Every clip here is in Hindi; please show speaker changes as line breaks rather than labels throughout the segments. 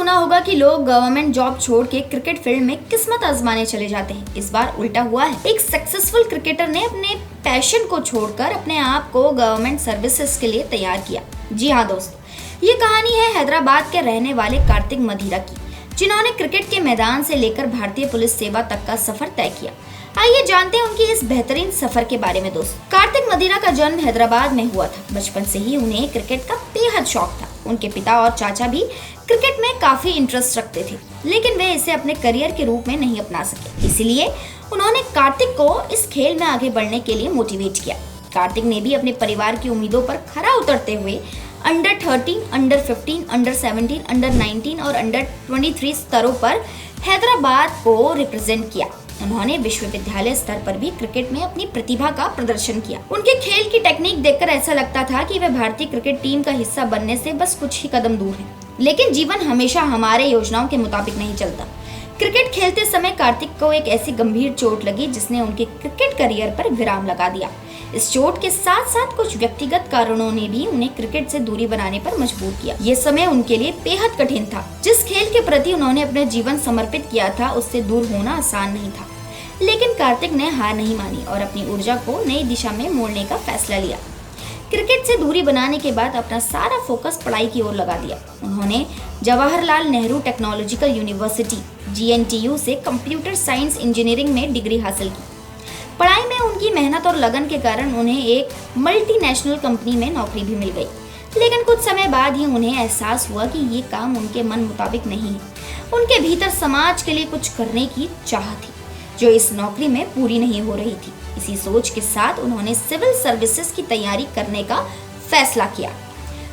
सुना होगा कि लोग गवर्नमेंट जॉब छोड़ के क्रिकेट फील्ड में किस्मत आजमाने चले जाते हैं। इस बार उल्टा हुआ है। एक सक्सेसफुल क्रिकेटर ने अपने पैशन को छोड़कर अपने आप को गवर्नमेंट सर्विसेज के लिए तैयार किया। जी हाँ दोस्तों, ये कहानी है हैदराबाद के रहने वाले कार्तिक मधिरा की, जिन्होंने क्रिकेट के मैदान से लेकर भारतीय पुलिस सेवा तक का सफर तय किया। आइए जानते हैं उनके इस बेहतरीन सफर के बारे में। दोस्तों, कार्तिक मधिरा का जन्म हैदराबाद में हुआ था। बचपन से ही उन्हें क्रिकेट का बेहद शौक था। उनके पिता और चाचा भी क्रिकेट में काफी इंटरेस्ट रखते थे, लेकिन वे इसे अपने करियर के रूप में नहीं अपना सके। इसलिए उन्होंने कार्तिक को इस खेल में आगे बढ़ने के लिए मोटिवेट किया। कार्तिक ने भी अपने परिवार की उम्मीदों पर खरा उतरते हुए अंडर 13, अंडर 15, अंडर 17, अंडर 19 और अंडर 23 स्तरों पर हैदराबाद को रिप्रेजेंट किया। उन्होंने विश्वविद्यालय स्तर पर भी क्रिकेट में अपनी प्रतिभा का प्रदर्शन किया। उनके खेल की टेक्निक देखकर ऐसा लगता था कि वे भारतीय क्रिकेट टीम का हिस्सा बनने से बस कुछ ही कदम दूर हैं। लेकिन जीवन हमेशा हमारे योजनाओं के मुताबिक नहीं चलता। क्रिकेट खेलते समय कार्तिक को एक ऐसी गंभीर चोट लगी जिसने उनके क्रिकेट करियर पर विराम लगा दिया। इस चोट के साथ साथ कुछ व्यक्तिगत कारणों ने भी उन्हें क्रिकेट से दूरी बनाने पर मजबूर किया। ये समय उनके लिए बेहद कठिन था। जिस खेल के प्रति उन्होंने अपना जीवन समर्पित किया था, उससे दूर होना आसान नहीं था। लेकिन कार्तिक ने हार नहीं मानी और अपनी ऊर्जा को नई दिशा में मोड़ने का फैसला लिया। क्रिकेट से दूरी बनाने के बाद अपना सारा फोकस पढ़ाई की ओर लगा दिया। उन्होंने Jawaharlal Nehru technological university (JNTU) से कंप्यूटर साइंस इंजीनियरिंग में डिग्री हासिल की। पढ़ाई में उनकी मेहनत और लगन के कारण उन्हें एक मल्टीनेशनल कंपनी में नौकरी भी मिल गई। लेकिन कुछ समय बाद ही उन्हें एहसास हुआ कि ये काम उनके मन मुताबिक नहीं है। उनके भीतर समाज के लिए कुछ करने की चाह थी, जो इस नौकरी में पूरी नहीं हो रही थी। इसी सोच के साथ उन्होंने सिविल सर्विसेज की तैयारी करने का फैसला किया।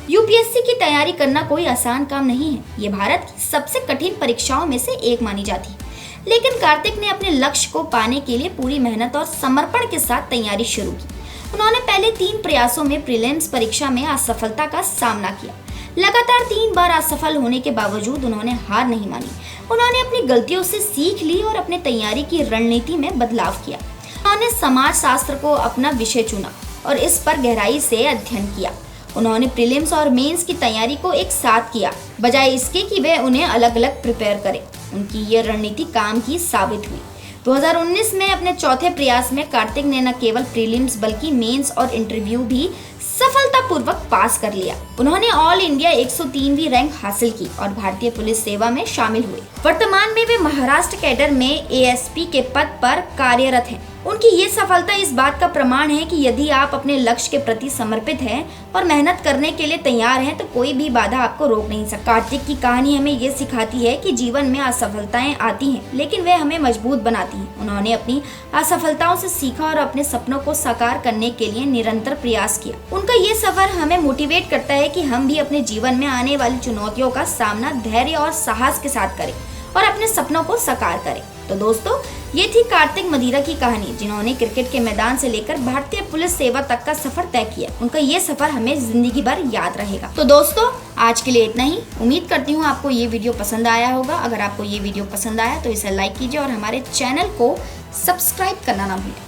UPSC की तैयारी करना कोई आसान काम नहीं है। ये भारत की सबसे कठिन परीक्षाओं में से एक मानी जाती है। लेकिन कार्तिक ने अपने लक्ष्य को पाने के लिए पूरी मेहनत और समर्पण के साथ तैयारी शुरू की। उन्होंने पहले 3 प्रयासों में प्रीलिम्स परीक्षा में असफलता का सामना किया। लगातार 3 बार असफल होने के बावजूद उन्होंने हार नहीं मानी। उन्होंने अपनी गलतियों से सीख ली और अपने तैयारी की रणनीति में बदलाव किया। उन्होंने समाज शास्त्र को अपना विषय चुना और इस पर गहराई से अध्ययन किया। उन्होंने प्रीलिम्स और मेंस की तैयारी को एक साथ किया, बजाय इसके कि वे उन्हें अलग अलग प्रिपेयर करें। उनकी ये रणनीति काम की साबित हुई। 2019 में अपने चौथे प्रयास में कार्तिक ने न केवल प्रीलिम्स बल्कि मेंस और इंटरव्यू भी सफलतापूर्वक पास कर लिया। उन्होंने ऑल इंडिया 103वीं रैंक हासिल की और भारतीय पुलिस सेवा में शामिल हुए। वर्तमान में वे महाराष्ट्र कैडर में ASP के पद पर कार्यरत हैं। उनकी ये सफलता इस बात का प्रमाण है कि यदि आप अपने लक्ष्य के प्रति समर्पित हैं और मेहनत करने के लिए तैयार हैं, तो कोई भी बाधा आपको रोक नहीं सकता। कार्तिक की कहानी हमें ये सिखाती है कि जीवन में असफलताएं आती हैं, लेकिन वे हमें मजबूत बनाती हैं। उन्होंने अपनी असफलताओं से सीखा और अपने सपनों को साकार करने के लिए निरंतर प्रयास किया। उनका ये सफर हमें मोटिवेट करता है कि हम भी अपने जीवन में आने वाली चुनौतियों का सामना धैर्य और साहस के साथ करें और अपने सपनों को साकार करें। तो दोस्तों, ये थी कार्तिक मधिरा की कहानी, जिन्होंने क्रिकेट के मैदान से लेकर भारतीय पुलिस सेवा तक का सफर तय किया। उनका ये सफर हमें जिंदगी भर याद रहेगा। तो दोस्तों, आज के लिए इतना ही। उम्मीद करती हूँ आपको ये वीडियो पसंद आया होगा। अगर आपको ये वीडियो पसंद आया तो इसे लाइक कीजिए और हमारे चैनल को सब्सक्राइब करना ना भूलें।